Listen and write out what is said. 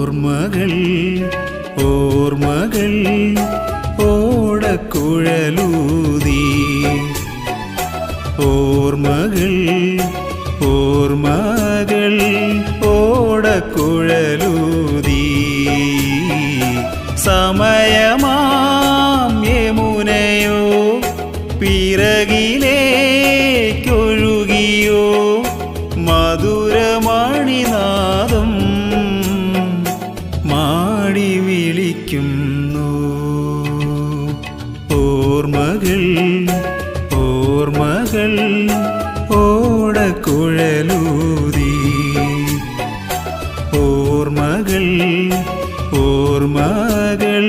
ഓർമ്മകൾ ഓർമ്മകൾ ഓടക്കുഴലൂതി ഓർമ്മകൾ ഓർമ്മകൾ ഓടക്കുഴലൂതി സമയമാം യമുനയോ പിറകിലേക്കൊഴുകിയോ മധുരമണിനാദം മാടി വിളിക്കുന്നു ഓർമ്മകൾ ഓർമ്മകൾ ഓടക്കുഴലൂതി ഓർമ്മകൾ ഓർമ്മകൾ